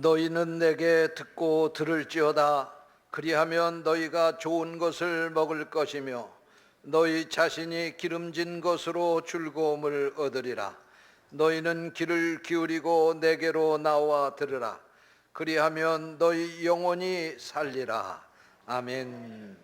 너희는 내게 듣고 들을지어다. 그리하면 너희가 좋은 것을 먹을 것이며 너희 자신이 기름진 것으로 즐거움을 얻으리라. 너희는 귀를 기울이고 내게로 나와 들으라. 그리하면 너희 영혼이 살리라. 아멘.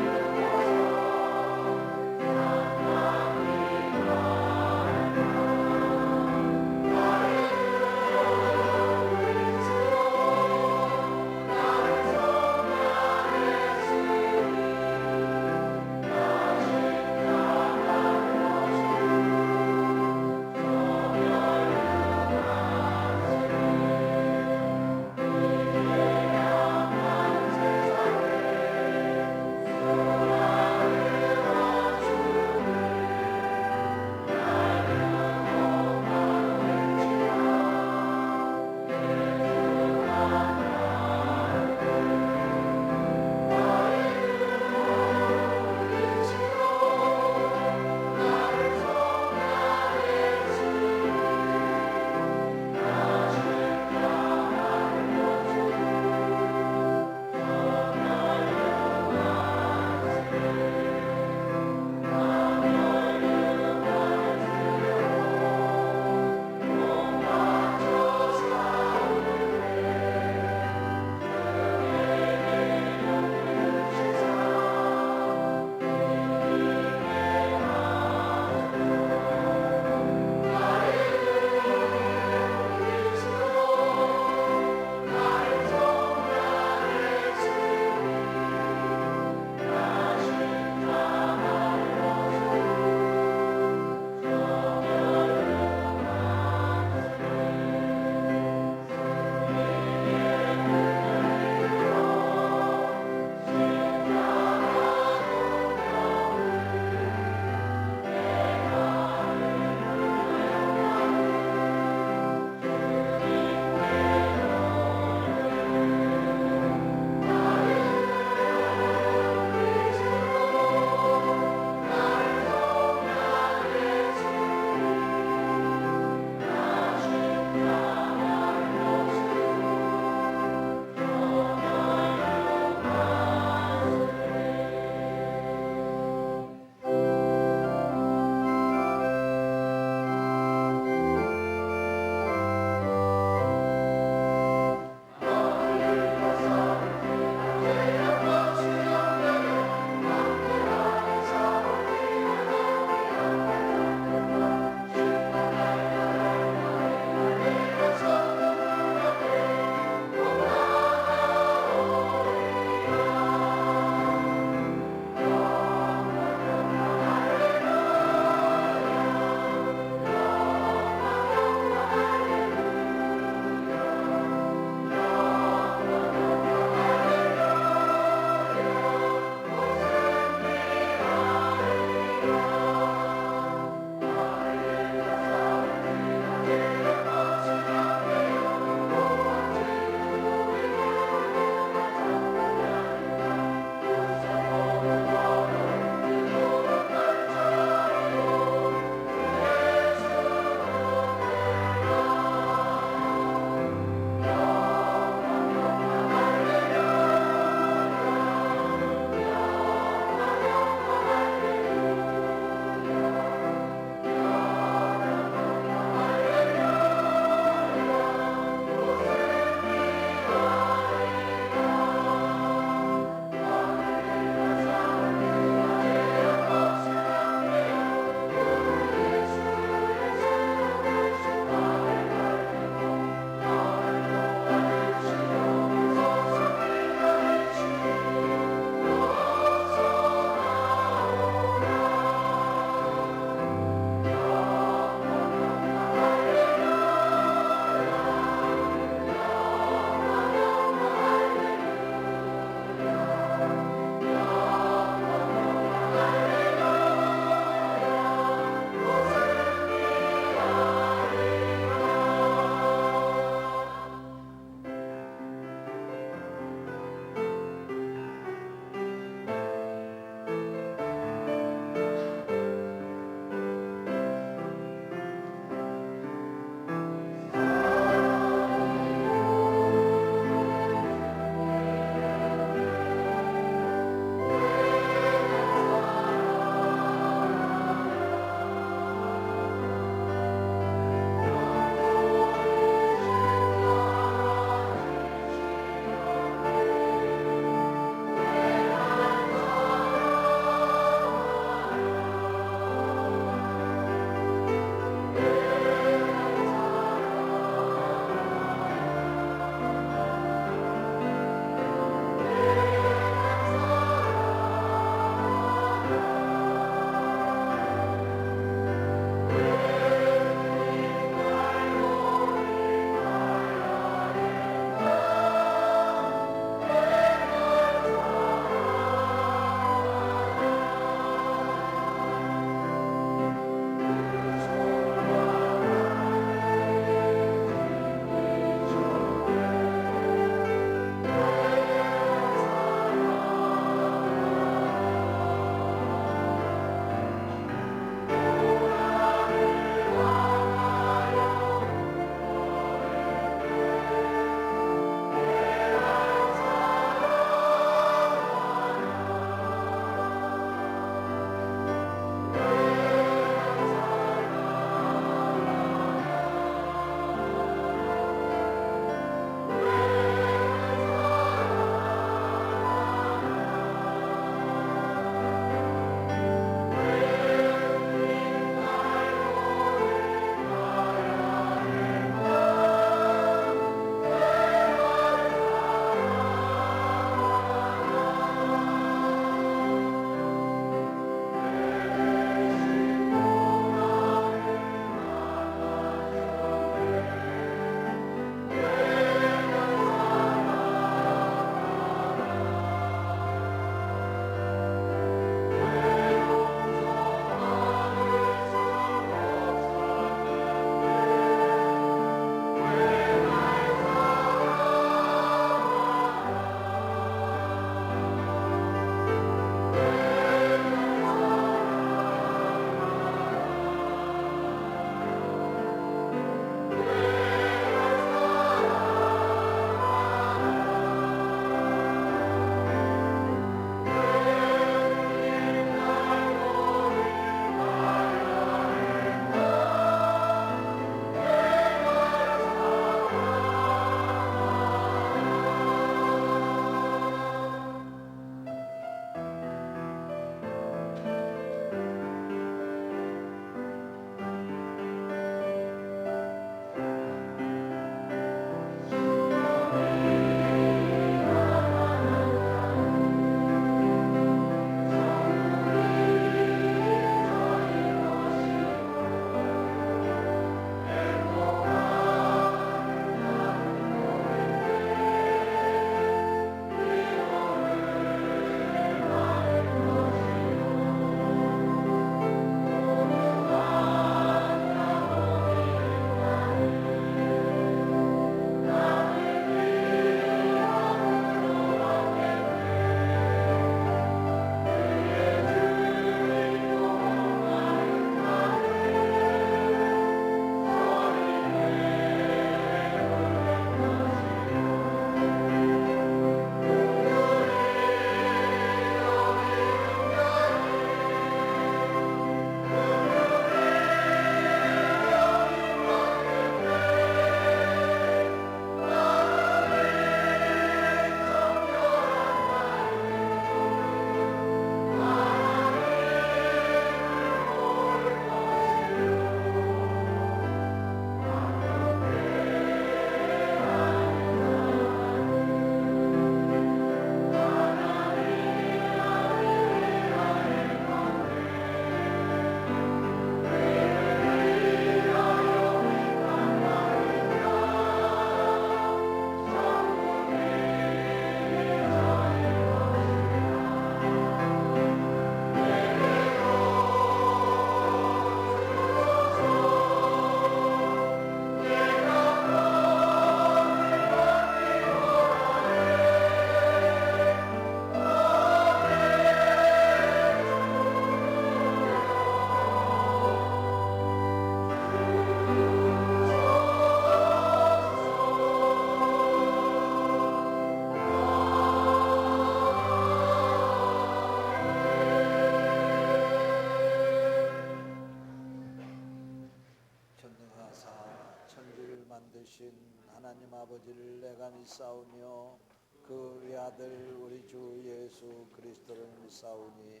크신 하나님 아버지를 내가 믿사오며 그 외아들 우리 주 예수 그리스도를 믿사오니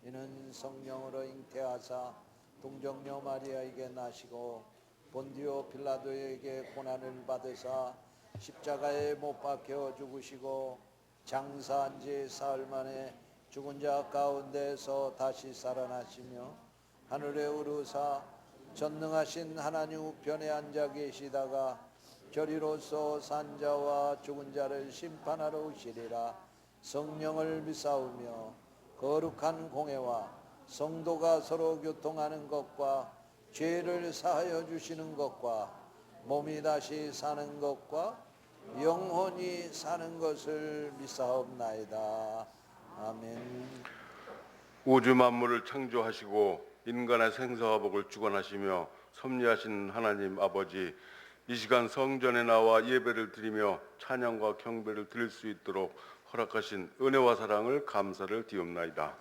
이는 성령으로 잉태하사 동정녀 마리아에게 나시고 본디오 빌라도에게 고난을 받으사 십자가에 못 박혀 죽으시고 장사한 지 사흘 만에 죽은 자 가운데서 다시 살아나시며 하늘에 오르사 전능하신 하나님 우편에 앉아 계시다가 저리로서 산 자와 죽은 자를 심판하러 오시리라. 성령을 믿사오며 거룩한 공회와 성도가 서로 교통하는 것과 죄를 사하여 주시는 것과 몸이 다시 사는 것과 영원히 사는 것을 믿사옵나이다. 아멘. 우주 만물을 창조하시고 인간의 생사와 복을 주관하시며 섭리하신 하나님 아버지, 이 시간 성전에 나와 예배를 드리며 찬양과 경배를 드릴 수 있도록 허락하신 은혜와 사랑을 감사를 드리옵나이다.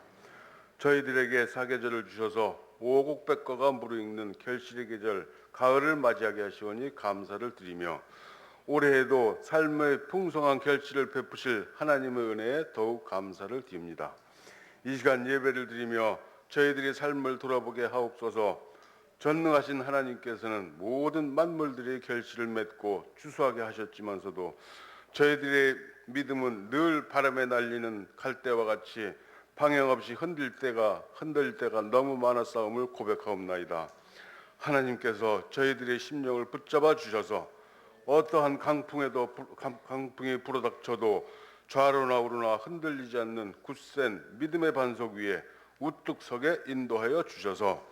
저희들에게 사계절을 주셔서 오곡백과가 무르익는 결실의 계절 가을을 맞이하게 하시오니 감사를 드리며 올해에도 삶의 풍성한 결실을 베푸실 하나님의 은혜에 더욱 감사를 드립니다. 이 시간 예배를 드리며 저희들의 삶을 돌아보게 하옵소서. 전능하신 하나님께서는 모든 만물들의 결실을 맺고 추수하게 하셨지만서도 저희들의 믿음은 늘 바람에 날리는 갈대와 같이 방향 없이 흔들 때가 너무 많았사옴을 고백하옵나이다. 하나님께서 저희들의 심령을 붙잡아 주셔서 어떠한 강풍이 불어닥쳐도 좌로나 우로나 흔들리지 않는 굳센 믿음의 반석 위에 우뚝 서게 인도하여 주셔서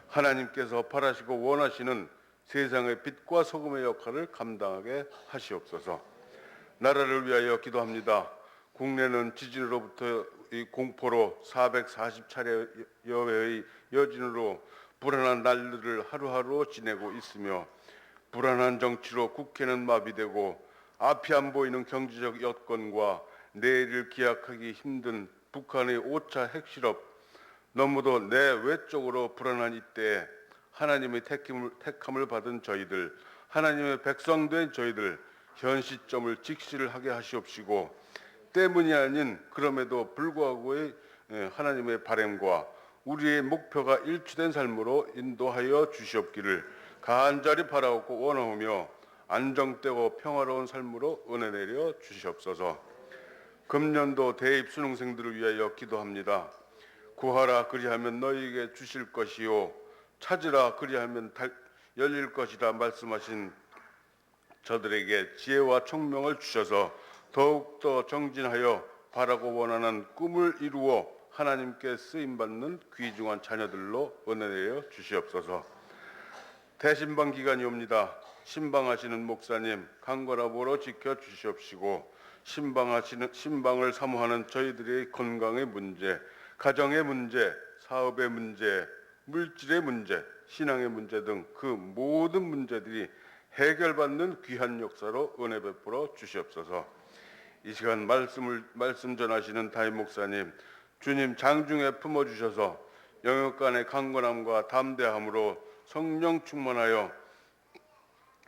하나님께서 바라시고 원하시는 세상의 빛과 소금의 역할을 감당하게 하시옵소서. 나라를 위하여 기도합니다. 국내는 지진으로부터 이 공포로 440차례여의 여진으로 불안한 날들을 하루하루 지내고 있으며 불안한 정치로 국회는 마비되고 앞이 안 보이는 경제적 여건과 내일을 기약하기 힘든 북한의 5차 핵실험, 너무도 내 외적으로 불안한 이때에 하나님의 택함을 받은 저희들, 하나님의 백성된 저희들 현 시점을 직시를 하게 하시옵시고 때문이 아닌 그럼에도 불구하고의 하나님의 바람과 우리의 목표가 일치된 삶으로 인도하여 주시옵기를 간절히 바라옵고 원하오며 안정되고 평화로운 삶으로 은혜 내려 주시옵소서. 금년도 대입 수능생들을 위하여 기도합니다. 구하라 그리하면 너희에게 주실 것이요 찾으라 그리하면 열릴 것이라 말씀하신 저들에게 지혜와 총명을 주셔서 더욱더 정진하여 바라고 원하는 꿈을 이루어 하나님께 쓰임받는 귀중한 자녀들로 은혜 내려 주시옵소서. 대신방 기간이 옵니다. 신방하시는 목사님 강건함으로 지켜 주시옵시고 신방을 사모하는 저희들의 건강의 문제, 가정의 문제, 사업의 문제, 물질의 문제, 신앙의 문제 등 그 모든 문제들이 해결받는 귀한 역사로 은혜 베풀어 주시옵소서. 이 시간 말씀 전하시는 담임 목사님, 주님 장중에 품어주셔서 영역간의 강건함과 담대함으로 성령 충만하여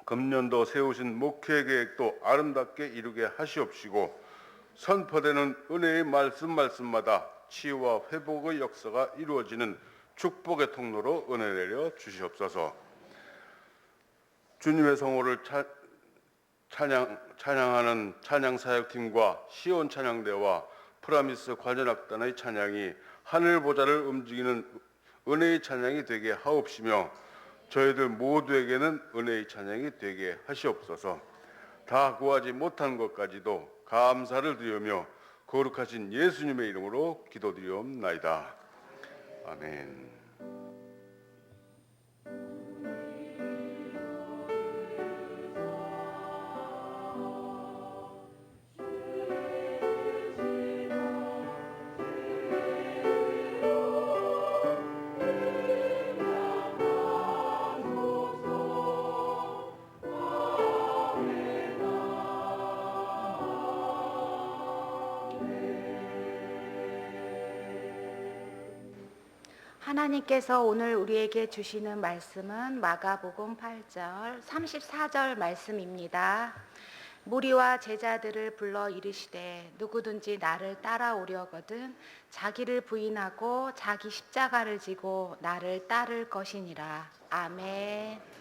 금년도 세우신 목회 계획도 아름답게 이루게 하시옵시고 선포되는 은혜의 말씀마다 치유와 회복의 역사가 이루어지는 축복의 통로로 은혜 내려 주시옵소서. 주님의 성호를 찬양하는 찬양사역팀과 시온 찬양대와 프라미스 관현악단의 찬양이 하늘 보좌를 움직이는 은혜의 찬양이 되게 하옵시며 저희들 모두에게는 은혜의 찬양이 되게 하시옵소서. 다 구하지 못한 것까지도 감사를 드리며 거룩하신 예수님의 이름으로 기도드리옵나이다. 아멘. 하나님께서 오늘 우리에게 주시는 말씀은 마가복음 8절 34절 말씀입니다. 무리와 제자들을 불러 이르시되 누구든지 나를 따라오려거든 자기를 부인하고 자기 십자가를 지고 나를 따를 것이니라. 아멘.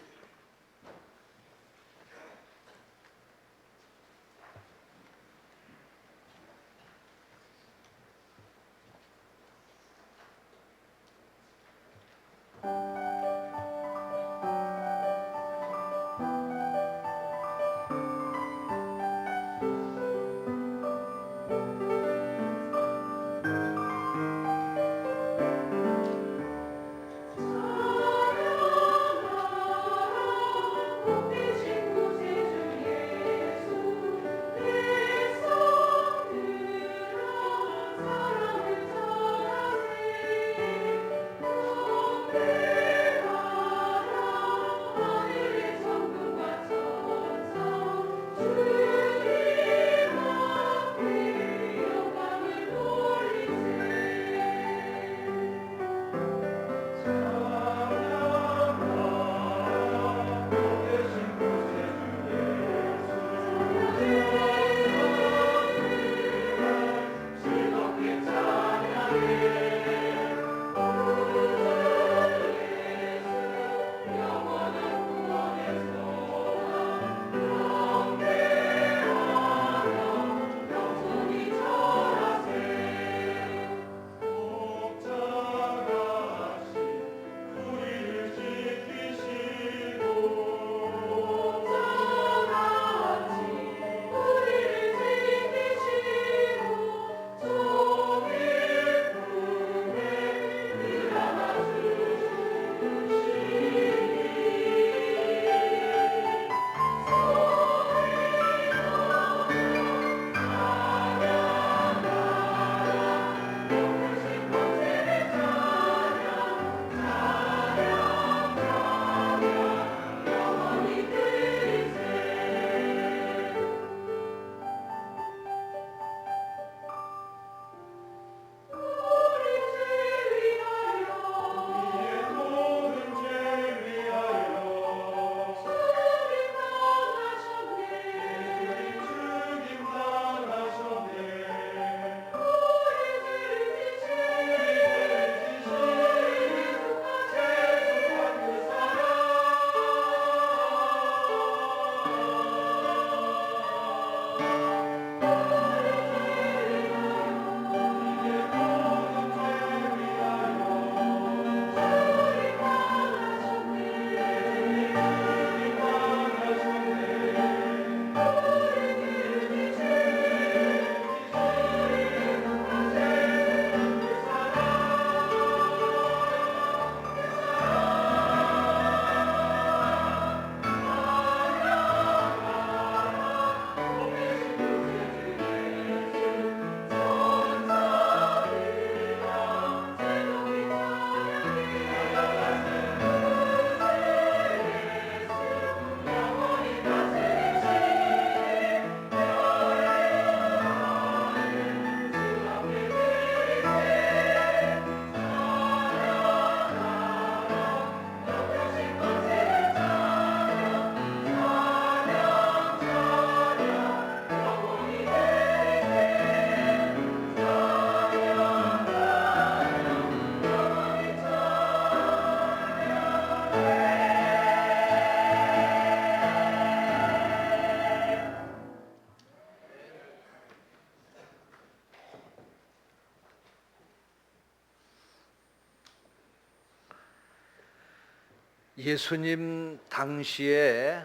예수님 당시에,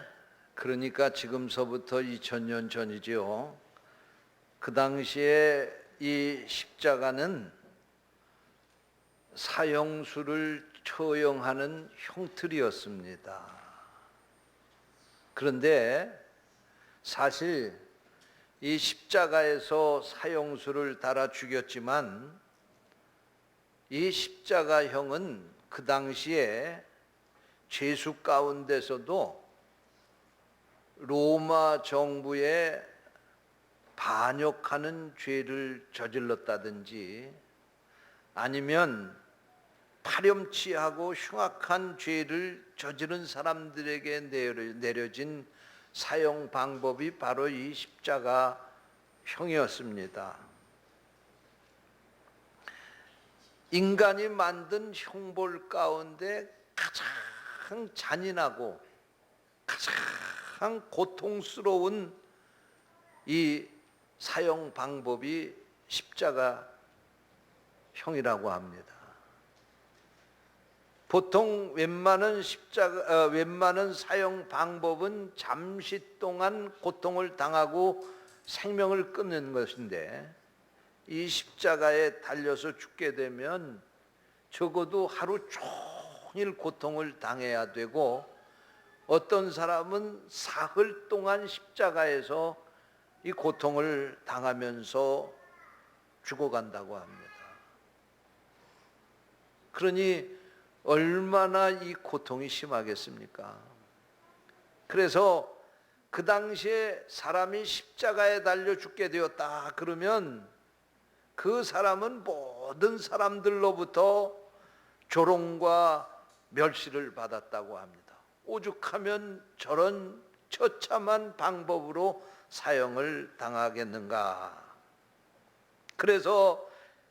그러니까 지금서부터 2000년 전이지요. 그 당시에 이 십자가는 사형수를 처형하는 형틀이었습니다. 그런데 사실 이 십자가에서 사형수를 달아 죽였지만 이 십자가형은 그 당시에 죄수 가운데서도 로마 정부에 반역하는 죄를 저질렀다든지 아니면 파렴치하고 흉악한 죄를 저지른 사람들에게 내려진 사형 방법이 바로 이 십자가형이었습니다. 인간이 만든 형벌 가운데 가장 잔인하고 가장 고통스러운 이 사형 방법이 십자가형이라고 합니다. 보통 웬만한 사형 방법은 잠시 동안 고통을 당하고 생명을 끊는 것인데, 이 십자가에 달려서 죽게 되면 적어도 하루 종일 고통을 당해야 되고, 어떤 사람은 사흘 동안 십자가에서 이 고통을 당하면서 죽어간다고 합니다. 그러니 얼마나 이 고통이 심하겠습니까? 그래서 그 당시에 사람이 십자가에 달려 죽게 되었다 그러면 그 사람은 모든 사람들로부터 조롱과 멸시를 받았다고 합니다. 오죽하면 저런 처참한 방법으로 사형을 당하겠는가. 그래서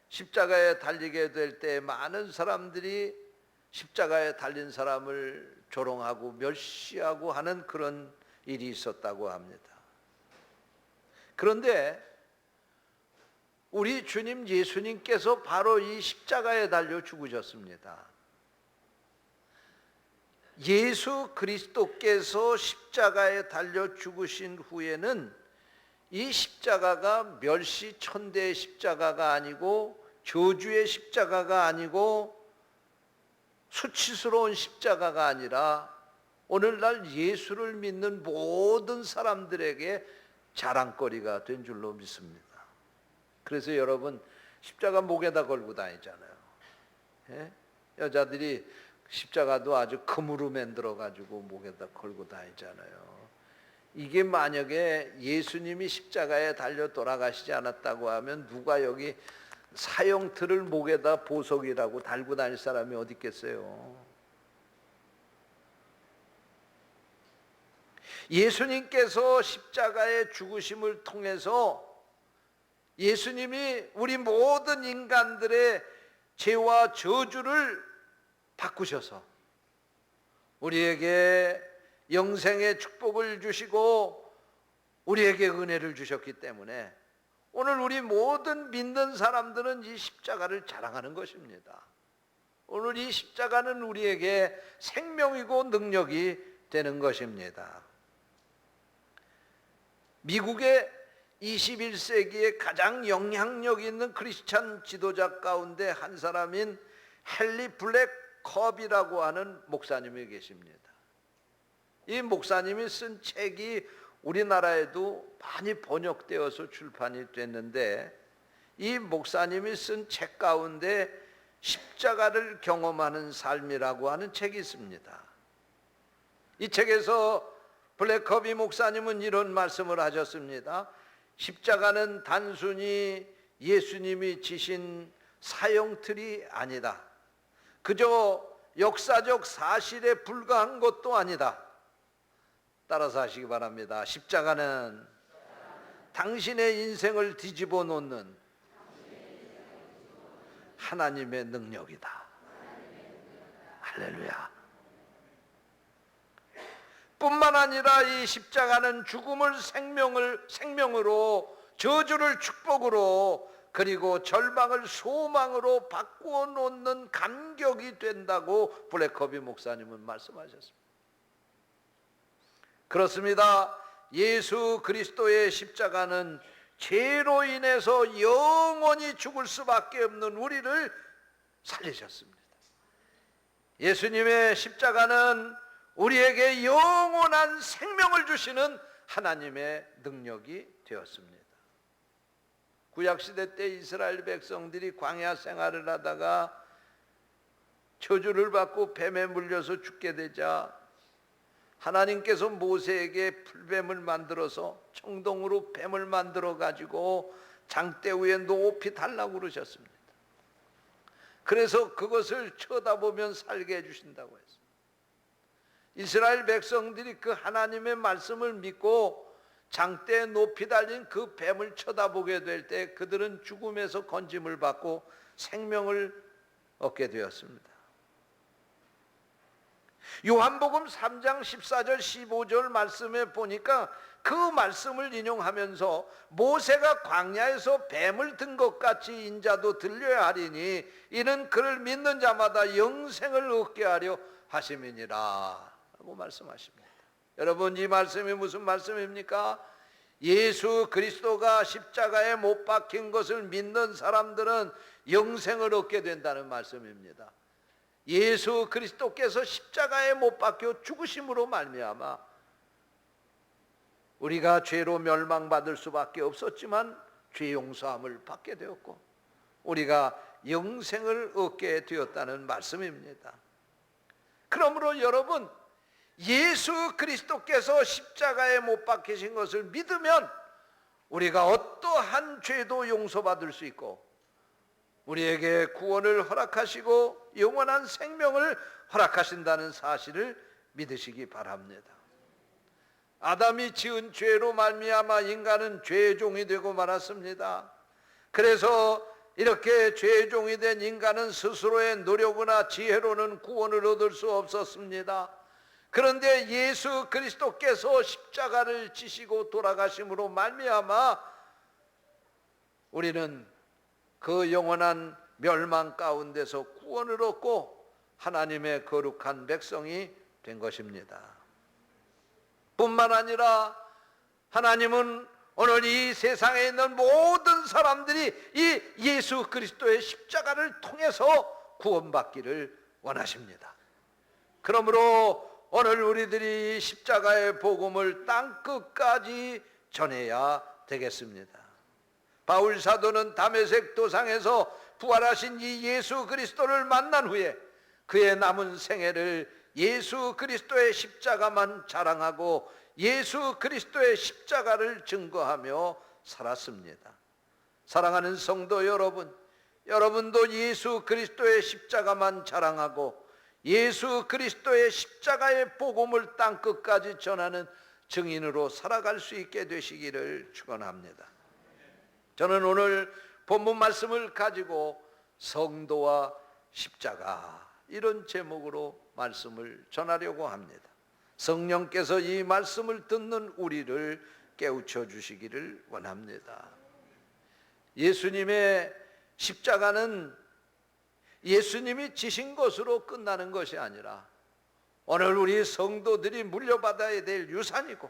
십자가에 달리게 될 때 많은 사람들이 십자가에 달린 사람을 조롱하고 멸시하고 하는 그런 일이 있었다고 합니다. 그런데 우리 주님 예수님께서 바로 이 십자가에 달려 죽으셨습니다. 예수 그리스도께서 십자가에 달려 죽으신 후에는 이 십자가가 멸시천대의 십자가가 아니고 저주의 십자가가 아니고 수치스러운 십자가가 아니라 오늘날 예수를 믿는 모든 사람들에게 자랑거리가 된 줄로 믿습니다. 그래서 여러분 십자가 목에다 걸고 다니잖아요. 예? 여자들이 십자가도 아주 금으로 만들어 가지고 목에다 걸고 다니잖아요. 이게 만약에 예수님이 십자가에 달려 돌아가시지 않았다고 하면 누가 여기 사형틀을 목에다 보석이라고 달고 다닐 사람이 어디 있겠어요? 예수님께서 십자가의 죽으심을 통해서 예수님이 우리 모든 인간들의 죄와 저주를 바꾸셔서 우리에게 영생의 축복을 주시고 우리에게 은혜를 주셨기 때문에 오늘 우리 모든 믿는 사람들은 이 십자가를 자랑하는 것입니다. 오늘 이 십자가는 우리에게 생명이고 능력이 되는 것입니다. 미국의 21세기에 가장 영향력 있는 크리스찬 지도자 가운데 한 사람인 헨리 블랙 컵이라고 하는 목사님이 계십니다. 이 목사님이 쓴 책이 우리나라에도 많이 번역되어서 출판이 됐는데, 이 목사님이 쓴 책 가운데 십자가를 경험하는 삶이라고 하는 책이 있습니다. 이 책에서 블랙커비 목사님은 이런 말씀을 하셨습니다. 십자가는 단순히 예수님이 지신 사형틀이 아니다. 그저 역사적 사실에 불과한 것도 아니다. 따라서 하시기 바랍니다. 십자가는 당신의 인생을 뒤집어 놓는 하나님의 능력이다. 할렐루야. 뿐만 아니라 이 십자가는 죽음을 생명으로, 저주를 축복으로, 그리고 절망을 소망으로 바꾸어 놓는 간격이 된다고 블랙커비 목사님은 말씀하셨습니다. 그렇습니다. 예수 그리스도의 십자가는 죄로 인해서 영원히 죽을 수밖에 없는 우리를 살리셨습니다. 예수님의 십자가는 우리에게 영원한 생명을 주시는 하나님의 능력이 되었습니다. 구약시대 때 이스라엘 백성들이 광야 생활을 하다가 저주를 받고 뱀에 물려서 죽게 되자 하나님께서 모세에게 풀뱀을 만들어서 청동으로 뱀을 만들어 가지고 장대 위에 높이 달라고 그러셨습니다. 그래서 그것을 쳐다보면 살게 해주신다고 했어요. 이스라엘 백성들이 그 하나님의 말씀을 믿고 장대에 높이 달린 그 뱀을 쳐다보게 될 때 그들은 죽음에서 건짐을 받고 생명을 얻게 되었습니다. 요한복음 3장 14절 15절 말씀에 보니까 그 말씀을 인용하면서 모세가 광야에서 뱀을 든 것 같이 인자도 들려야 하리니 이는 그를 믿는 자마다 영생을 얻게 하려 하심이니라 라고 말씀하십니다. 여러분, 이 말씀이 무슨 말씀입니까? 예수 그리스도가 십자가에 못 박힌 것을 믿는 사람들은 영생을 얻게 된다는 말씀입니다. 예수 그리스도께서 십자가에 못 박혀 죽으심으로 말미암아 우리가 죄로 멸망받을 수밖에 없었지만 죄 용서함을 받게 되었고 우리가 영생을 얻게 되었다는 말씀입니다. 그러므로 여러분, 예수 그리스도께서 십자가에 못 박히신 것을 믿으면 우리가 어떠한 죄도 용서받을 수 있고 우리에게 구원을 허락하시고 영원한 생명을 허락하신다는 사실을 믿으시기 바랍니다. 아담이 지은 죄로 말미암아 인간은 죄의 종이 되고 말았습니다. 그래서 이렇게 죄의 종이 된 인간은 스스로의 노력이나 지혜로는 구원을 얻을 수 없었습니다. 그런데 예수 그리스도께서 십자가를 지시고 돌아가심으로 말미암아 우리는 그 영원한 멸망 가운데서 구원을 얻고 하나님의 거룩한 백성이 된 것입니다. 뿐만 아니라 하나님은 오늘 이 세상에 있는 모든 사람들이 이 예수 그리스도의 십자가를 통해서 구원받기를 원하십니다. 그러므로 오늘 우리들이 십자가의 복음을 땅끝까지 전해야 되겠습니다. 바울 사도는 다메섹 도상에서 부활하신 이 예수 그리스도를 만난 후에 그의 남은 생애를 예수 그리스도의 십자가만 자랑하고 예수 그리스도의 십자가를 증거하며 살았습니다. 사랑하는 성도 여러분, 여러분도 예수 그리스도의 십자가만 자랑하고 예수 그리스도의 십자가의 복음을 땅끝까지 전하는 증인으로 살아갈 수 있게 되시기를 축원합니다. 저는 오늘 본문 말씀을 가지고 성도와 십자가 이런 제목으로 말씀을 전하려고 합니다. 성령께서 이 말씀을 듣는 우리를 깨우쳐 주시기를 원합니다. 예수님의 십자가는 예수님이 지신 것으로 끝나는 것이 아니라 오늘 우리 성도들이 물려받아야 될 유산이고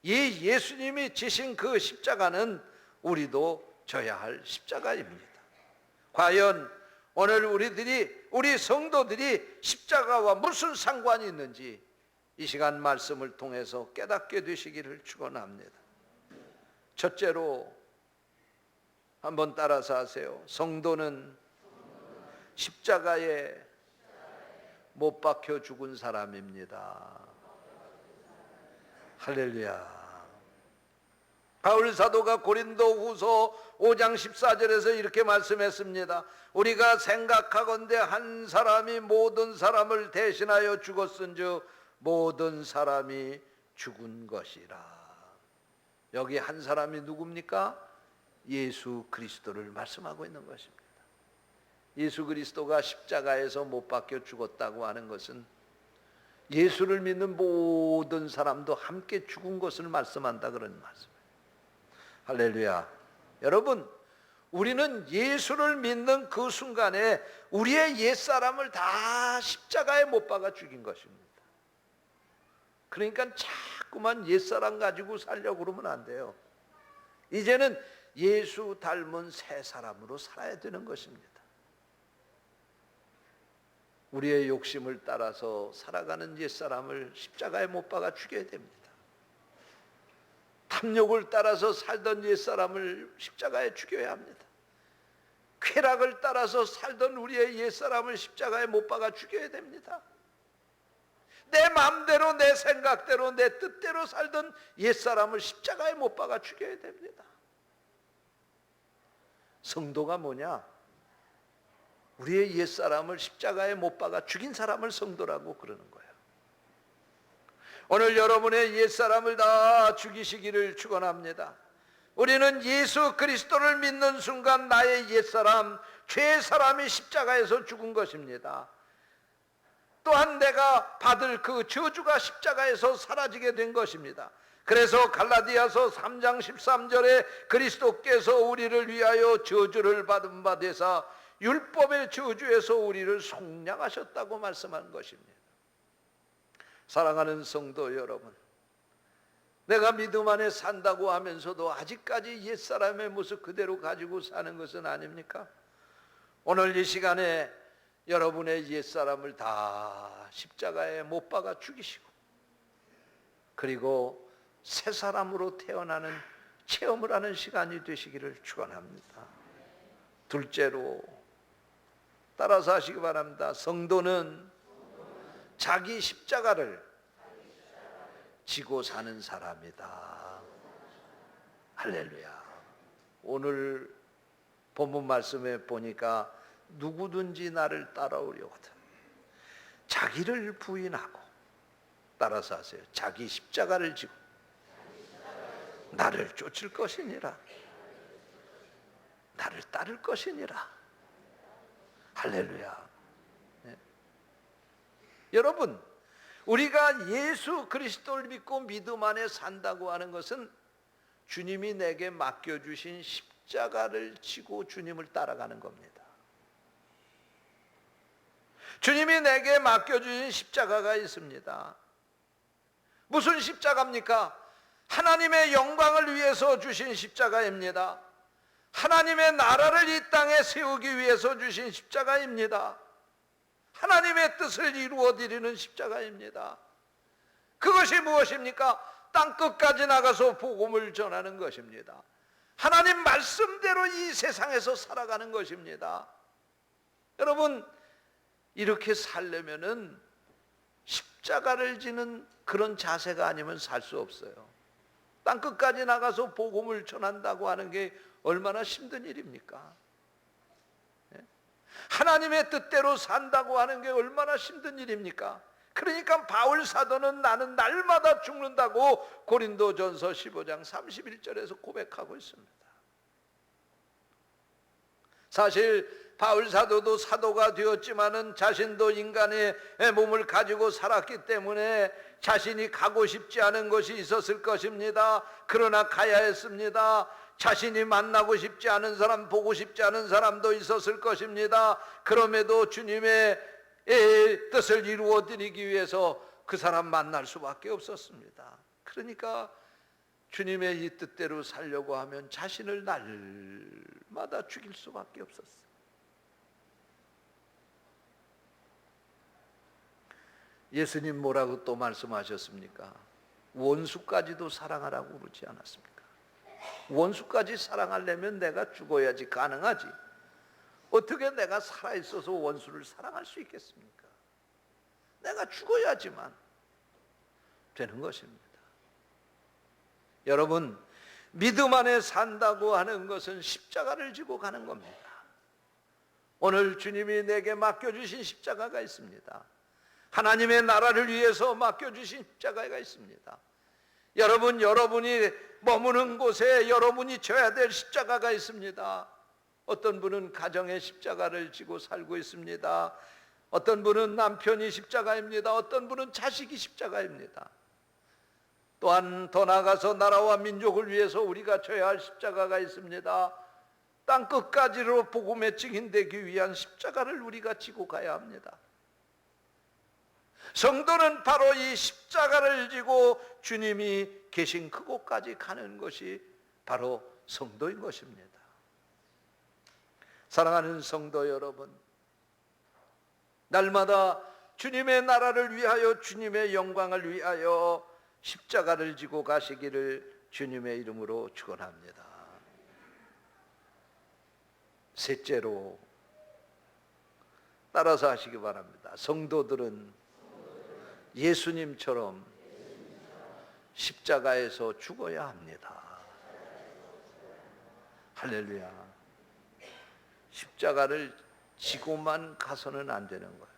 이 예수님이 지신 그 십자가는 우리도 져야 할 십자가입니다. 과연 오늘 우리 성도들이 십자가와 무슨 상관이 있는지 이 시간 말씀을 통해서 깨닫게 되시기를 축원합니다. 첫째로 한번 따라서 하세요. 성도는 십자가에 못 박혀 죽은 사람입니다. 할렐루야. 바울 사도가 고린도후서 5장 14절에서 이렇게 말씀했습니다. 우리가 생각하건대 한 사람이 모든 사람을 대신하여 죽었은즉 모든 사람이 죽은 것이라. 여기 한 사람이 누굽니까? 예수 그리스도를 말씀하고 있는 것입니다. 예수 그리스도가 십자가에서 못 박혀 죽었다고 하는 것은 예수를 믿는 모든 사람도 함께 죽은 것을 말씀한다 그런 말씀이에요. 할렐루야. 여러분, 우리는 예수를 믿는 그 순간에 우리의 옛사람을 다 십자가에 못 박아 죽인 것입니다. 그러니까 자꾸만 옛사람 가지고 살려고 그러면 안 돼요. 이제는 예수 닮은 새 사람으로 살아야 되는 것입니다. 우리의 욕심을 따라서 살아가는 옛사람을 십자가에 못 박아 죽여야 됩니다. 탐욕을 따라서 살던 옛사람을 십자가에 죽여야 합니다. 쾌락을 따라서 살던 우리의 옛사람을 십자가에 못 박아 죽여야 됩니다. 내 마음대로 내 생각대로 내 뜻대로 살던 옛사람을 십자가에 못 박아 죽여야 됩니다. 성도가 뭐냐? 우리의 옛사람을 십자가에 못 박아 죽인 사람을 성도라고 그러는 거예요. 오늘 여러분의 옛사람을 다 죽이시기를 축원합니다. 우리는 예수 그리스도를 믿는 순간 나의 옛사람, 죄의 사람이 십자가에서 죽은 것입니다. 또한 내가 받을 그 저주가 십자가에서 사라지게 된 것입니다. 그래서 갈라디아서 3장 13절에 그리스도께서 우리를 위하여 저주를 받은 바 되사 율법의 저주에서 우리를 속량하셨다고 말씀한 것입니다. 사랑하는 성도 여러분, 내가 믿음 안에 산다고 하면서도 아직까지 옛사람의 모습 그대로 가지고 사는 것은 아닙니까? 오늘 이 시간에 여러분의 옛사람을 다 십자가에 못 박아 죽이시고, 그리고 새 사람으로 태어나는 체험을 하는 시간이 되시기를 축원합니다. 둘째로 따라서 하시기 바랍니다. 성도는 자기 십자가를 지고 사는 사람이다. 할렐루야. 오늘 본문 말씀에 보니까 누구든지 나를 따라오려거든 자기를 부인하고, 따라서 하세요. 자기 십자가를 지고 나를 쫓을 것이니라. 나를 따를 것이니라. 할렐루야. 네. 여러분, 우리가 예수 그리스도를 믿고 믿음 안에 산다고 하는 것은 주님이 내게 맡겨주신 십자가를 지고 주님을 따라가는 겁니다. 주님이 내게 맡겨주신 십자가가 있습니다. 무슨 십자가입니까? 하나님의 영광을 위해서 주신 십자가입니다. 하나님의 나라를 이 땅에 세우기 위해서 주신 십자가입니다. 하나님의 뜻을 이루어 드리는 십자가입니다. 그것이 무엇입니까? 땅끝까지 나가서 복음을 전하는 것입니다. 하나님 말씀대로 이 세상에서 살아가는 것입니다. 여러분, 이렇게 살려면은 십자가를 지는 그런 자세가 아니면 살 수 없어요. 땅끝까지 나가서 복음을 전한다고 하는 게 얼마나 힘든 일입니까? 하나님의 뜻대로 산다고 하는 게 얼마나 힘든 일입니까? 그러니까 바울 사도는 나는 날마다 죽는다고 고린도전서 15장 31절에서 고백하고 있습니다. 사실 바울 사도도 사도가 되었지만은 자신도 인간의 몸을 가지고 살았기 때문에 자신이 가고 싶지 않은 것이 있었을 것입니다. 그러나 가야 했습니다. 자신이 만나고 싶지 않은 사람, 보고 싶지 않은 사람도 있었을 것입니다. 그럼에도 주님의 뜻을 이루어 드리기 위해서 그 사람 만날 수밖에 없었습니다. 그러니까 주님의 이 뜻대로 살려고 하면 자신을 날마다 죽일 수밖에 없었어요. 예수님 뭐라고 또 말씀하셨습니까? 원수까지도 사랑하라고 그러지 않았습니까? 원수까지 사랑하려면 내가 죽어야지 가능하지. 어떻게 내가 살아있어서 원수를 사랑할 수 있겠습니까? 내가 죽어야지만 되는 것입니다. 여러분, 믿음 안에 산다고 하는 것은 십자가를 지고 가는 겁니다. 오늘 주님이 내게 맡겨주신 십자가가 있습니다. 하나님의 나라를 위해서 맡겨주신 십자가가 있습니다. 여러분, 여러분이 머무는 곳에 여러분이 져야 될 십자가가 있습니다. 어떤 분은 가정의 십자가를 지고 살고 있습니다. 어떤 분은 남편이 십자가입니다. 어떤 분은 자식이 십자가입니다. 또한 더 나아가서 나라와 민족을 위해서 우리가 져야 할 십자가가 있습니다. 땅끝까지로 복음의 증인되기 위한 십자가를 우리가 지고 가야 합니다. 성도는 바로 이 십자가를 지고 주님이 계신 그곳까지 가는 것이 바로 성도인 것입니다. 사랑하는 성도 여러분, 날마다 주님의 나라를 위하여, 주님의 영광을 위하여 십자가를 지고 가시기를 주님의 이름으로 축원합니다. 셋째로 따라서 하시기 바랍니다. 성도들은 예수님처럼 십자가에서 죽어야 합니다. 할렐루야. 십자가를 지고만 가서는 안 되는 거예요.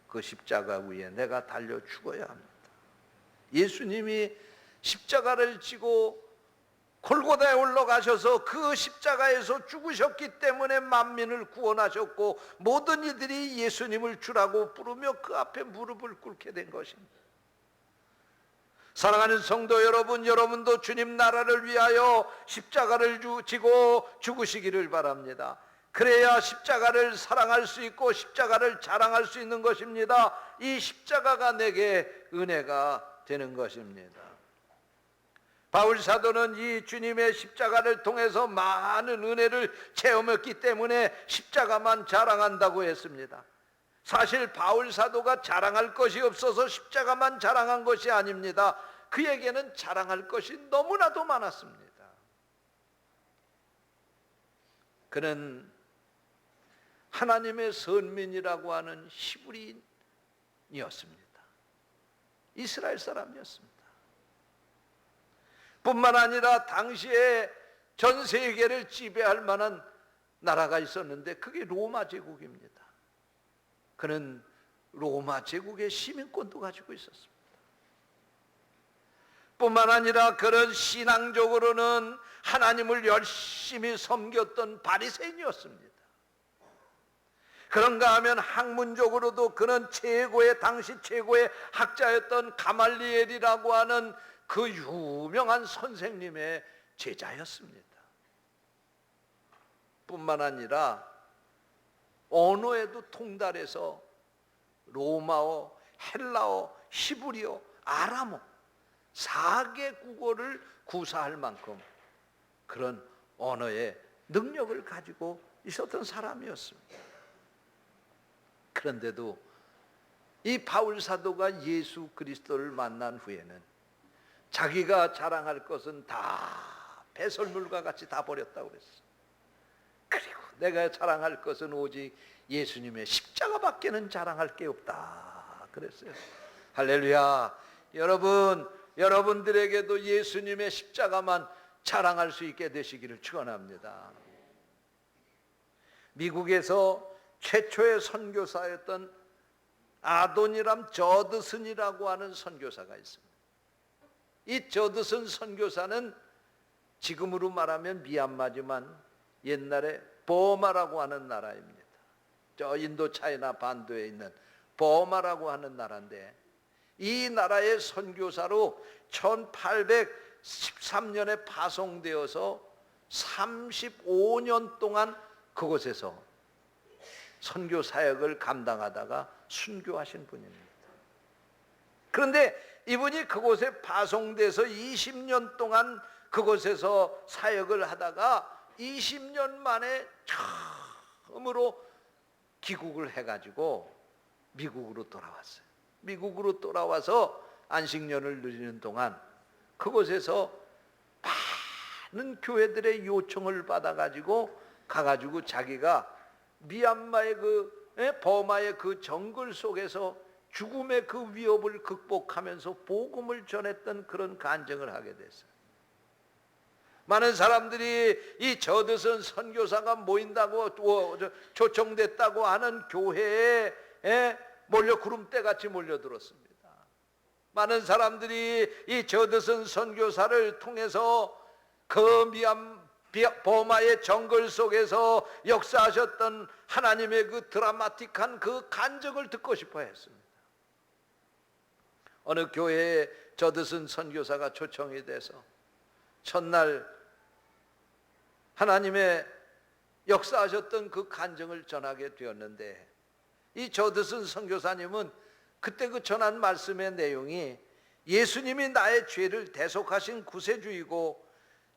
그 십자가 위에 내가 달려 죽어야 합니다. 예수님이 십자가를 지고 골고다에 올라가셔서 그 십자가에서 죽으셨기 때문에 만민을 구원하셨고 모든 이들이 예수님을 주라고 부르며 그 앞에 무릎을 꿇게 된 것입니다. 사랑하는 성도 여러분, 여러분도 주님 나라를 위하여 십자가를 지고 죽으시기를 바랍니다. 그래야 십자가를 사랑할 수 있고 십자가를 자랑할 수 있는 것입니다. 이 십자가가 내게 은혜가 되는 것입니다. 바울 사도는 이 주님의 십자가를 통해서 많은 은혜를 체험했기 때문에 십자가만 자랑한다고 했습니다. 사실 바울 사도가 자랑할 것이 없어서 십자가만 자랑한 것이 아닙니다. 그에게는 자랑할 것이 너무나도 많았습니다. 그는 하나님의 선민이라고 하는 히브리인이었습니다. 이스라엘 사람이었습니다. 뿐만 아니라 당시에 전 세계를 지배할 만한 나라가 있었는데 그게 로마 제국입니다. 그는 로마 제국의 시민권도 가지고 있었습니다. 뿐만 아니라 그런 신앙적으로는 하나님을 열심히 섬겼던 바리새인이었습니다. 그런가 하면 학문적으로도 그는 당시 최고의 학자였던 가말리엘이라고 하는 그 유명한 선생님의 제자였습니다. 뿐만 아니라 언어에도 통달해서 로마어, 헬라어, 히브리어, 아람어 4개 국어를 구사할 만큼 그런 언어의 능력을 가지고 있었던 사람이었습니다. 그런데도 이 바울 사도가 예수 그리스도를 만난 후에는 자기가 자랑할 것은 다 배설물과 같이 다 버렸다고 그랬어요. 그리고 내가 자랑할 것은 오직 예수님의 십자가밖에는 자랑할 게 없다 그랬어요. 할렐루야. 여러분들에게도 예수님의 십자가만 자랑할 수 있게 되시기를 축원합니다. 미국에서 최초의 선교사였던 아도니람 저드슨이라고 하는 선교사가 있습니다. 이 저드슨 선교사는 지금으로 말하면 미얀마지만 옛날에 버마라고 하는 나라입니다. 저 인도 차이나 반도에 있는 버마라고 하는 나라인데 이 나라의 선교사로 1813년에 파송되어서 35년 동안 그곳에서 선교 사역을 감당하다가 순교하신 분입니다. 그런데 이분이 그곳에 파송돼서 20년 동안 그곳에서 사역을 하다가 20년 만에 처음으로 귀국을 해가지고 미국으로 돌아왔어요. 미국으로 돌아와서 안식년을 누리는 동안 그곳에서 많은 교회들의 요청을 받아가지고 가가지고 자기가 미얀마의 버마의 그 정글 속에서 죽음의 그 위협을 극복하면서 복음을 전했던 그런 간증을 하게 됐어요. 많은 사람들이 이 저드슨 선교사가 모인다고 초청됐다고 하는 교회에 구름대같이 몰려들었습니다. 많은 사람들이 이 저드슨 선교사를 통해서 그 버마의 정글 속에서 역사하셨던 하나님의 그 드라마틱한 그 간증을 듣고 싶어 했습니다. 어느 교회에 저드슨 선교사가 초청이 돼서 첫날 하나님의 역사하셨던 그 간증을 전하게 되었는데 이 저드슨 선교사님은 그때 그 전한 말씀의 내용이 예수님이 나의 죄를 대속하신 구세주이고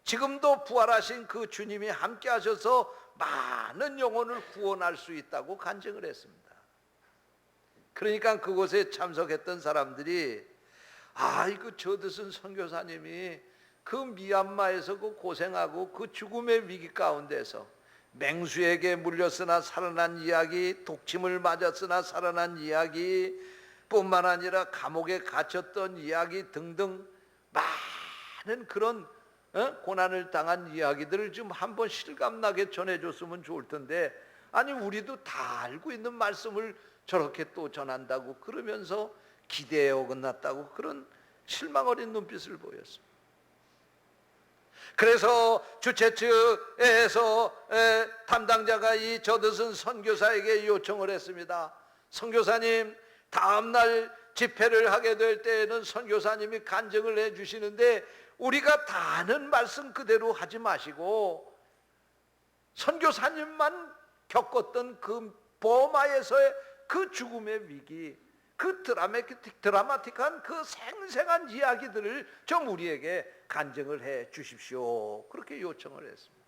지금도 부활하신 그 주님이 함께 하셔서 많은 영혼을 구원할 수 있다고 간증을 했습니다. 그러니까 그곳에 참석했던 사람들이 이거 저드슨 선교사님이 그 미얀마에서 그 고생하고 그 죽음의 위기 가운데서 맹수에게 물렸으나 살아난 이야기, 독침을 맞았으나 살아난 이야기 뿐만 아니라 감옥에 갇혔던 이야기 등등 많은 그런 고난을 당한 이야기들을 좀 한번 실감나게 전해줬으면 좋을 텐데 아니 우리도 다 알고 있는 말씀을 저렇게 또 전한다고 그러면서 기대에 어긋났다고 그런 실망 어린 눈빛을 보였습니다. 그래서 주최 측에서 담당자가 이 저드슨 선교사에게 요청을 했습니다. 선교사님, 다음날 집회를 하게 될 때에는 선교사님이 간증을 해주시는데 우리가 다 아는 말씀 그대로 하지 마시고 선교사님만 겪었던 그 버마에서의 그 죽음의 위기, 그 드라마틱한 그 생생한 이야기들을 좀 우리에게 간증을 해 주십시오. 그렇게 요청을 했습니다.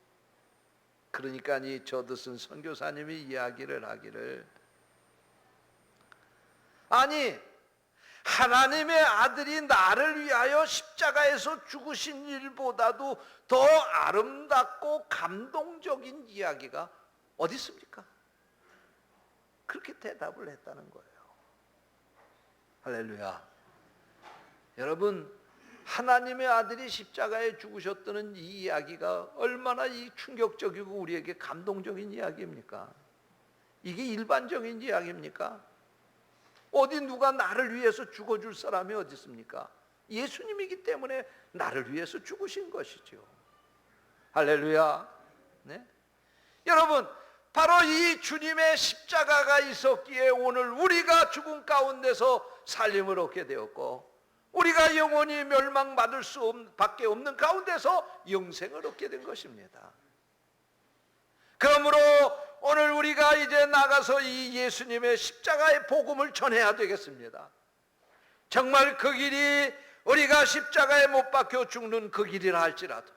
그러니까 이 저드슨 선교사님이 이야기를 하기를, 아니 하나님의 아들이 나를 위하여 십자가에서 죽으신 일보다도 더 아름답고 감동적인 이야기가 어디 있습니까? 그렇게 대답을 했다는 거예요. 할렐루야. 여러분, 하나님의 아들이 십자가에 죽으셨다는 이 이야기가 얼마나 이 충격적이고 우리에게 감동적인 이야기입니까? 이게 일반적인 이야기입니까? 어디 누가 나를 위해서 죽어줄 사람이 어디 있습니까? 예수님이기 때문에 나를 위해서 죽으신 것이죠. 할렐루야. 네? 여러분, 바로 이 주님의 십자가가 있었기에 오늘 우리가 죽음 가운데서 살림을 얻게 되었고, 우리가 영원히 멸망받을 밖에 없는 가운데서 영생을 얻게 된 것입니다. 그러므로 오늘 우리가 이제 나가서 이 예수님의 십자가의 복음을 전해야 되겠습니다. 정말 그 길이 우리가 십자가에 못 박혀 죽는 그 길이라 할지라도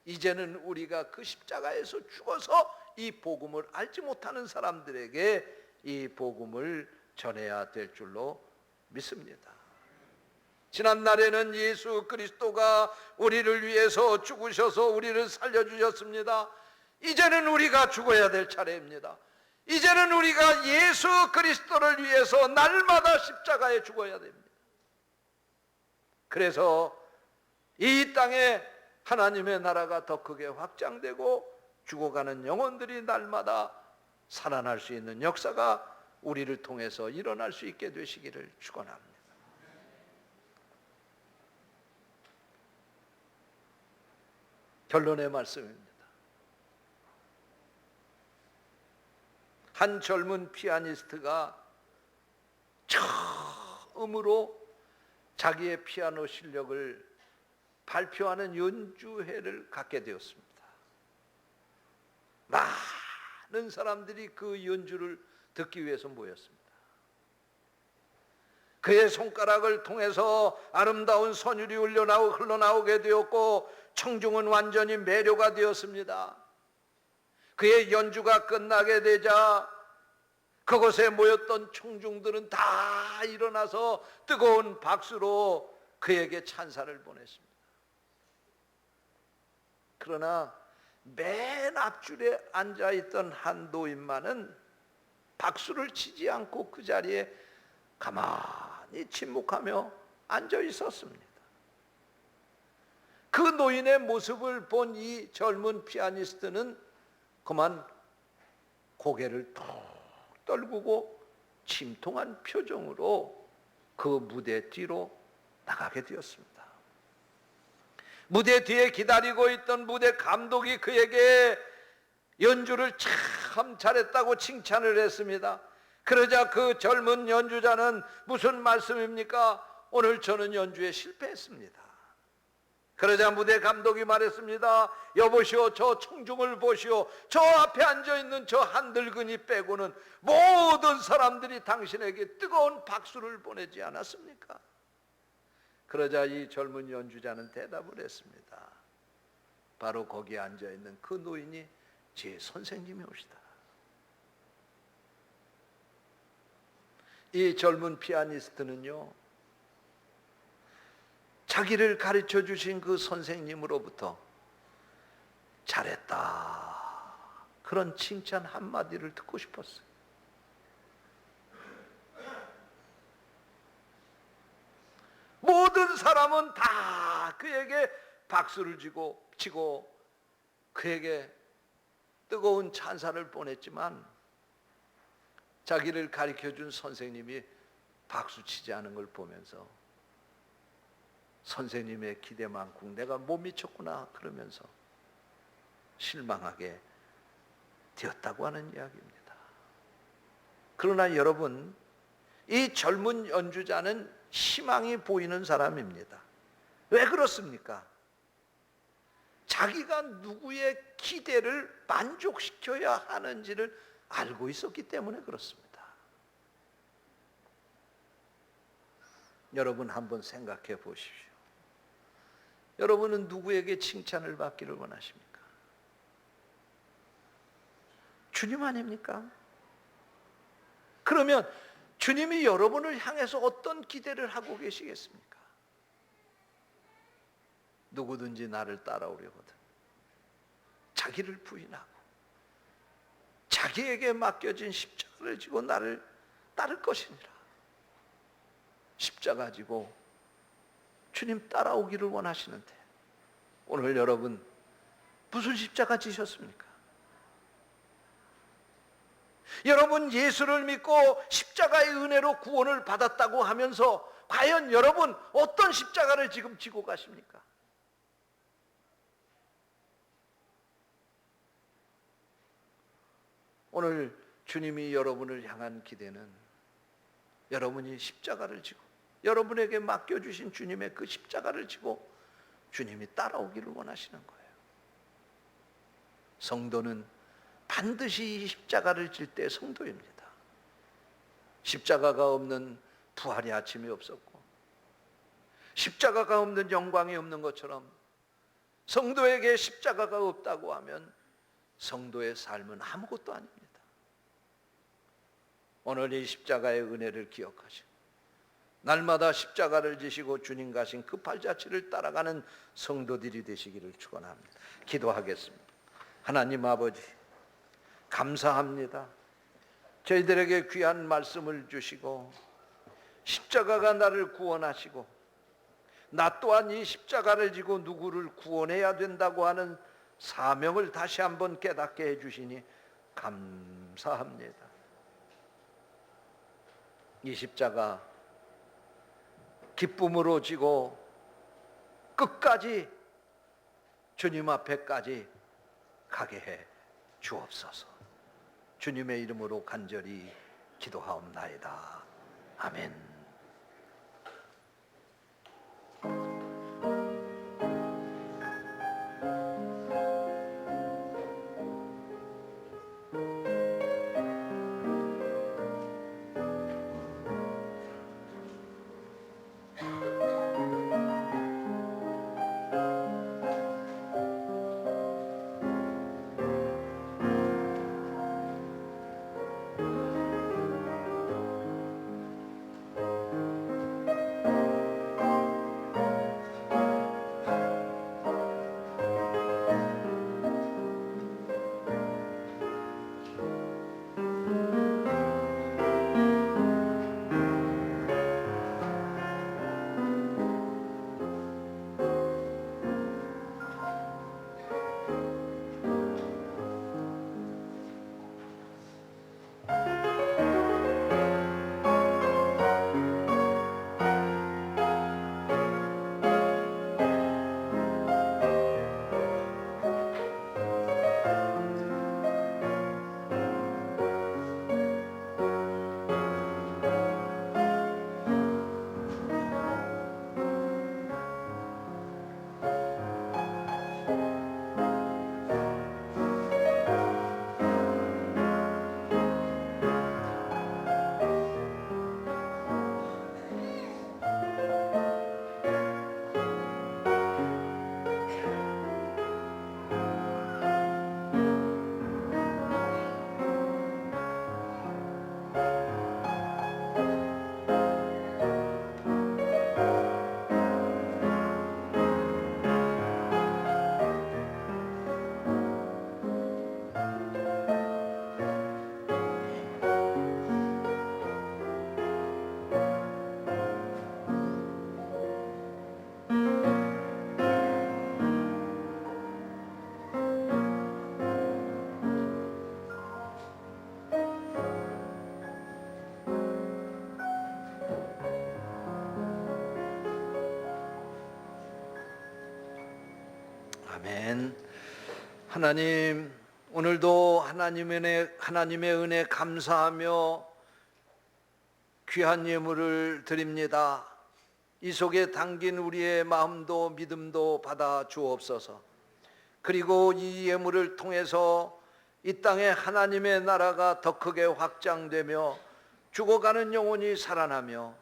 이제는 우리가 그 십자가에서 죽어서 이 복음을 알지 못하는 사람들에게 이 복음을 전해야 될 줄로 믿습니다. 지난날에는 예수 그리스도가 우리를 위해서 죽으셔서 우리를 살려주셨습니다. 이제는 우리가 죽어야 될 차례입니다. 이제는 우리가 예수 그리스도를 위해서 날마다 십자가에 죽어야 됩니다. 그래서 이 땅에 하나님의 나라가 더 크게 확장되고 죽어가는 영혼들이 날마다 살아날 수 있는 역사가 우리를 통해서 일어날 수 있게 되시기를 축원합니다. 결론의 말씀입니다. 한 젊은 피아니스트가 처음으로 자기의 피아노 실력을 발표하는 연주회를 갖게 되었습니다. 많은 사람들이 그 연주를 듣기 위해서 모였습니다. 그의 손가락을 통해서 아름다운 선율이 흘러나오게 되었고 청중은 완전히 매료가 되었습니다. 그의 연주가 끝나게 되자 그곳에 모였던 청중들은 다 일어나서 뜨거운 박수로 그에게 찬사를 보냈습니다. 그러나 맨 앞줄에 앉아있던 한 노인만은 박수를 치지 않고 그 자리에 가만히 침묵하며 앉아 있었습니다. 그 노인의 모습을 본 이 젊은 피아니스트는 그만 고개를 툭 떨구고 침통한 표정으로 그 무대 뒤로 나가게 되었습니다. 무대 뒤에 기다리고 있던 무대 감독이 그에게 연주를 참 잘했다고 칭찬을 했습니다. 그러자 그 젊은 연주자는 무슨 말씀입니까? 오늘 저는 연주에 실패했습니다. 그러자 무대 감독이 말했습니다. 여보시오, 저 청중을 보시오. 저 앞에 앉아있는 저 한늙은이 빼고는 모든 사람들이 당신에게 뜨거운 박수를 보내지 않았습니까? 그러자 이 젊은 연주자는 대답을 했습니다. 바로 거기에 앉아있는 그 노인이 제 선생님이오시다. 이 젊은 피아니스트는요, 자기를 가르쳐 주신 그 선생님으로부터 잘했다, 그런 칭찬 한마디를 듣고 싶었어요. 모든 사람은 다 그에게 박수를 치고 그에게 뜨거운 찬사를 보냈지만 자기를 가르쳐준 선생님이 박수치지 않은 걸 보면서 선생님의 기대만큼 내가 못 미쳤구나 그러면서 실망하게 되었다고 하는 이야기입니다. 그러나 여러분, 이 젊은 연주자는 희망이 보이는 사람입니다. 왜 그렇습니까? 자기가 누구의 기대를 만족시켜야 하는지를 알고 있었기 때문에 그렇습니다. 여러분 한번 생각해 보십시오. 여러분은 누구에게 칭찬을 받기를 원하십니까? 주님 아닙니까? 그러면 주님이 여러분을 향해서 어떤 기대를 하고 계시겠습니까? 누구든지 나를 따라오려거든 자기를 부인하고 자기에게 맡겨진 십자가를 지고 나를 따를 것이니라. 십자가 지고 주님 따라오기를 원하시는데 오늘 여러분 무슨 십자가 지셨습니까? 여러분 예수를 믿고 십자가의 은혜로 구원을 받았다고 하면서 과연 여러분 어떤 십자가를 지금 지고 가십니까? 오늘 주님이 여러분을 향한 기대는 여러분이 십자가를 지고 여러분에게 맡겨주신 주님의 그 십자가를 지고 주님이 따라오기를 원하시는 거예요. 성도는 반드시 이 십자가를 질 때 성도입니다. 십자가가 없는 부활의 아침이 없었고 십자가가 없는 영광이 없는 것처럼 성도에게 십자가가 없다고 하면 성도의 삶은 아무것도 아닙니다. 오늘 이 십자가의 은혜를 기억하시고 날마다 십자가를 지시고 주님 가신 그 발자취를 따라가는 성도들이 되시기를 축원합니다. 기도하겠습니다. 하나님 아버지 감사합니다. 저희들에게 귀한 말씀을 주시고 십자가가 나를 구원하시고 나 또한 이 십자가를 지고 누구를 구원해야 된다고 하는 사명을 다시 한번 깨닫게 해주시니 감사합니다. 이 십자가 기쁨으로 지고 끝까지 주님 앞에까지 가게 해 주옵소서. 주님의 이름으로 간절히 기도하옵나이다. 아멘. 아멘. 하나님, 오늘도 하나님의 은혜 감사하며 귀한 예물을 드립니다. 이 속에 담긴 우리의 마음도 믿음도 받아 주옵소서. 그리고 이 예물을 통해서 이 땅에 하나님의 나라가 더 크게 확장되며 죽어가는 영혼이 살아나며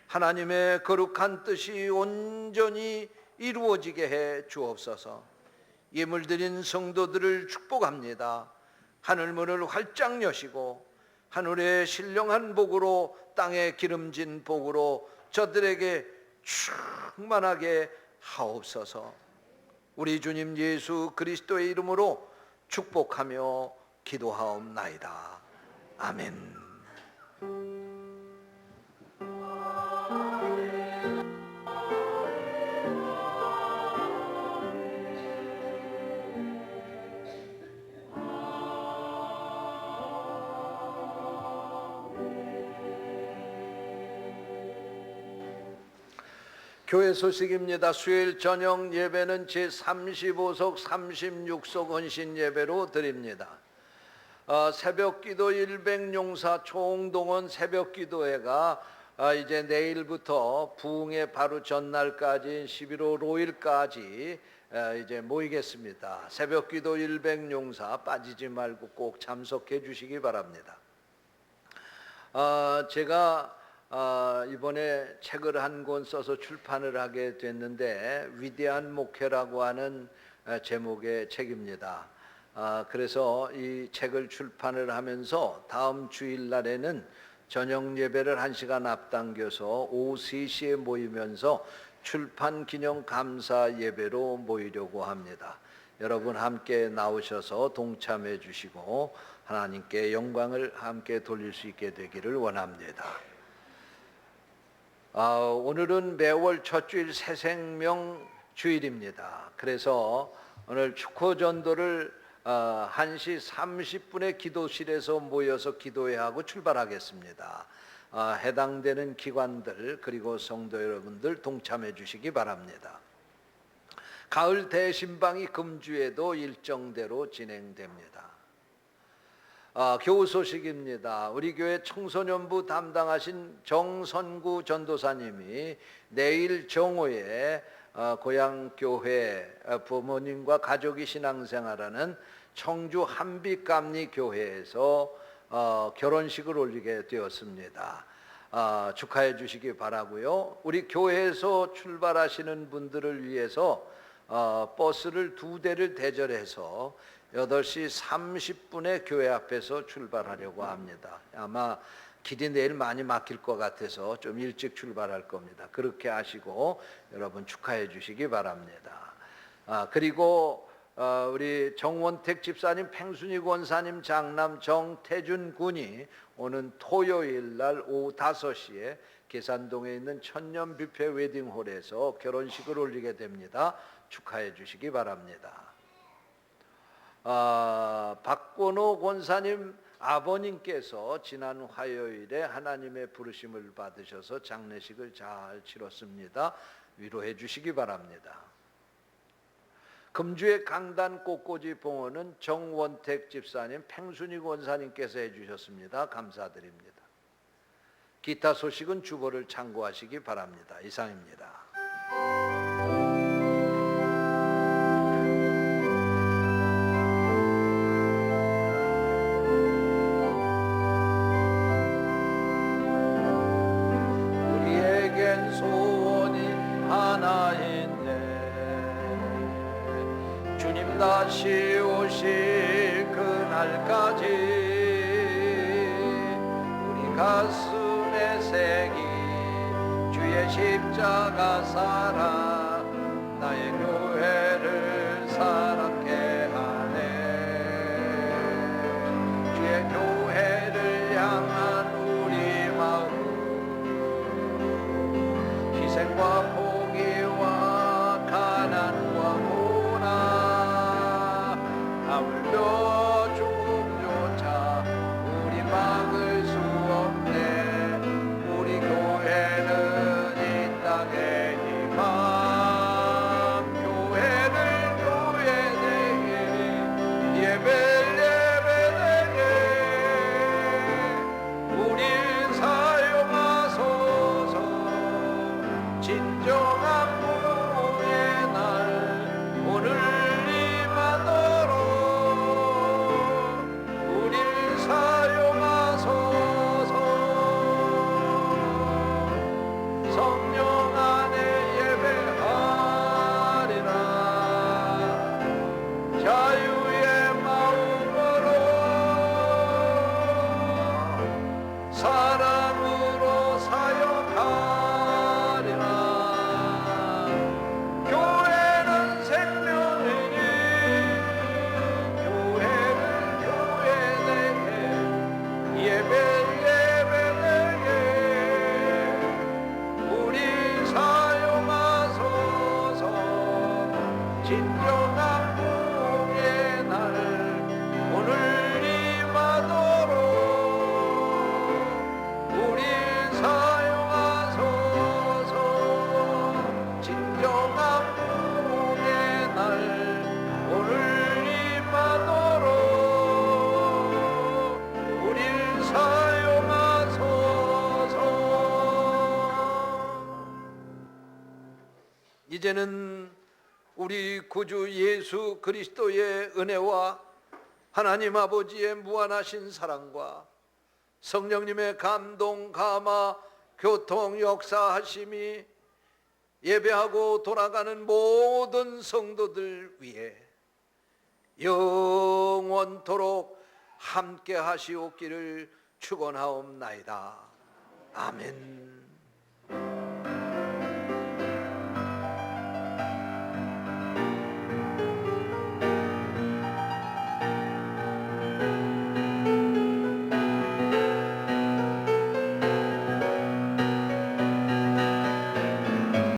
하나님의 거룩한 뜻이 온전히 이루어지게 해 주옵소서. 예물 드린 성도들을 축복합니다. 하늘문을 활짝 여시고 하늘의 신령한 복으로 땅에 기름진 복으로 저들에게 충만하게 하옵소서. 우리 주님 예수 그리스도의 이름으로 축복하며 기도하옵나이다. 아멘. 교회 소식입니다. 수요일 저녁 예배는 제35석 36석 헌신 예배로 드립니다. 새벽기도 일백용사 총동원 새벽기도회가 이제 내일부터 부흥의 바로 전날까지 11월 5일까지 이제 모이겠습니다. 새벽기도 일백용사 빠지지 말고 꼭 참석해 주시기 바랍니다. 제가 이번에 책을 한 권 써서 출판을 하게 됐는데 위대한 목회라고 하는 제목의 책입니다. 그래서 이 책을 출판을 하면서 다음 주일날에는 저녁 예배를 1시간 앞당겨서 오후 3시에 모이면서 출판 기념 감사 예배로 모이려고 합니다. 여러분 함께 나오셔서 동참해 주시고 하나님께 영광을 함께 돌릴 수 있게 되기를 원합니다. 오늘은 매월 첫 주일 새생명 주일입니다. 그래서 오늘 축호 전도를 1시 30분에 기도실에서 모여서 기도회 하고 출발하겠습니다. 해당되는 기관들 그리고 성도 여러분들 동참해 주시기 바랍니다. 가을 대신방이 금주에도 일정대로 진행됩니다. 교우 소식입니다. 우리 교회 청소년부 담당하신 정선구 전도사님이 내일 정오에 고향 교회 부모님과 가족이 신앙생활하는 청주 한빛감리 교회에서 결혼식을 올리게 되었습니다. 축하해 주시기 바라고요. 우리 교회에서 출발하시는 분들을 위해서 버스를 2대를 대절해서 8시 30분에 교회 앞에서 출발하려고 합니다. 아마 길이 내일 많이 막힐 것 같아서 좀 일찍 출발할 겁니다. 그렇게 하시고 여러분 축하해 주시기 바랍니다. 그리고 우리 정원택 집사님, 팽순이 권사님 장남 정태준 군이 오는 토요일 날 오후 5시에 계산동에 있는 천년 뷔페 웨딩홀에서 결혼식을 올리게 됩니다. 축하해 주시기 바랍니다. 박건호 권사님 아버님께서 지난 화요일에 하나님의 부르심을 받으셔서 장례식을 잘 치렀습니다. 위로해 주시기 바랍니다. 금주의 강단 꽃꽂이 봉헌은 정원택 집사님, 팽순이 권사님께서 해주셨습니다. 감사드립니다. 기타 소식은 주보를 참고하시기 바랍니다. 이상입니다. 소원이 하나인데 주님 다시 오실 그날까지 우리 가슴에 새긴 주의 십자가 사랑 나의 교회를 사랑케 하네. 주의 교회를 향한 우리 마음 희생과 포기와 가난과 고난 하물며 죽음조차 우리 막을 수 없네. 우리 교회는 이 땅의 희망 교회를 교회 진정한 부흥의 날 오늘 임하도록 우릴 사용하소서. 성령 안에 예배하리라 자유의 마음으로 사랑으로 사역하리라. 교회는 생명이니 교회를 교회되게 예배를 예배되게 우리 사용하소서. 진정한 부흥의 날 오늘 임하도록 우리 사용하소서. 진정한 부흥의 날 오늘 임하도록 우리 사용하소서. 이제는 우리 구주 예수 그리스도의 은혜와 하나님 아버지의 무한하신 사랑과 성령님의 감동, 감화, 교통, 역사하심이 예배하고 돌아가는 모든 성도들 위해 영원토록 함께 하시옵기를 축원하옵나이다. 아멘.